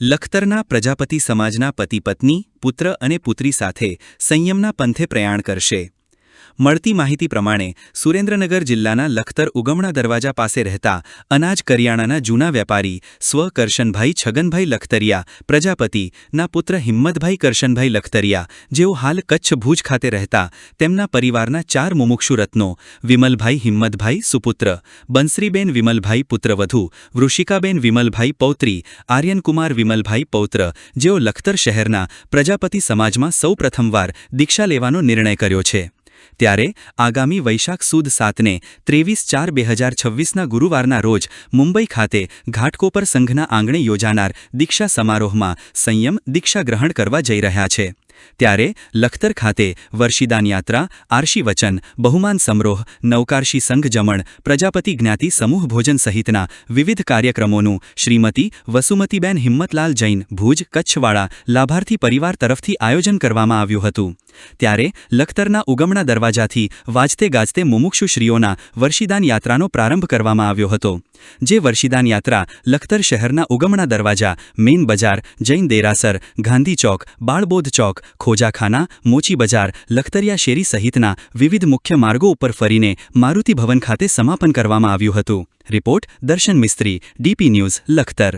લખતરના પ્રજાપતિ સમાજના પતિ પત્ની પુત્ર અને પુત્રી સાથે સંયમના પંથે પ્રયાણ કરશે। મળતી માહિતી પ્રમાણે સુરેન્દ્રનગર જિલ્લાના લખતર ઉગમણા દરવાજા પાસે રહેતા અનાજ કરિયાણાના જૂના વેપારી સ્વ કરશનભાઈ છગનભાઈ લખતરિયા પ્રજાપતિના પુત્ર હિંમતભાઈ કરશનભાઈ લખતરિયા, જેઓ હાલ કચ્છ ભુજ ખાતે રહેતા તેમના પરિવારના 4 મુમુક્ષુ રત્નો વિમલભાઈ હિંમતભાઈ સુપુત્ર, બંસરીબેન વિમલભાઈ પુત્રવધુ, વૃષિકાબેન વિમલભાઈ પૌત્રી, આર્યનકુમાર વિમલભાઈ પૌત્ર, જેઓ લખતર શહેરના પ્રજાપતિ સમાજમાં સૌ પ્રથમવાર દીક્ષા લેવાનો નિર્ણય કર્યો છે। ત્યારે આગામી વૈશાખ સુદ 7ને 23/4/2026ના ગુરુવારના રોજ મુંબઈ ખાતે ઘાટકોપર સંઘના આંગણે યોજાનાર દીક્ષા સમારોહમાં સંયમ દીક્ષા ગ્રહણ કરવા જઈ રહ્યા છે। ત્યારે લખતર ખાતે વર્ષિદાન યાત્રા, આરશી વચન, બહુમાન સમરોહ, નવકારશી સંઘ જમણ, પ્રજાપતિ જ્ઞાતિ સમૂહ ભોજન સહિતના વિવિધ કાર્યક્રમોનું શ્રીમતી વસુમતીબેન હિંમતલાલ જૈન ભુજ કચ્છવાળા લાભાર્થી પરિવાર તરફથી આયોજન કરવામાં આવ્યું હતું। ત્યારે લખતરના ઉગમણા દરવાજાથી વાજતે ગાજતે મુમુક્ષુશ્રીઓના વર્ષિદાન યાત્રાનો પ્રારંભ કરવામાં આવ્યો હતો, જે વર્ષિદાન યાત્રા લખતર શહેરના ઉગમણા દરવાજા, મેઇન બજાર, જૈન દેરાસર, ગાંધી ચોક, બાળબોધ ચોક, ખોજાખાના, મોચી બજાર, લખતરિયા શેરી સહિતના વિવિધ મુખ્ય માર્ગો ઉપર ફરીને મારુતિ ભવન ખાતે સમાપન કરવામાં આવ્યું હતું। રિપોર્ટ દર્શન મિસ્ત્રી, DP ન્યૂઝ, લખતર।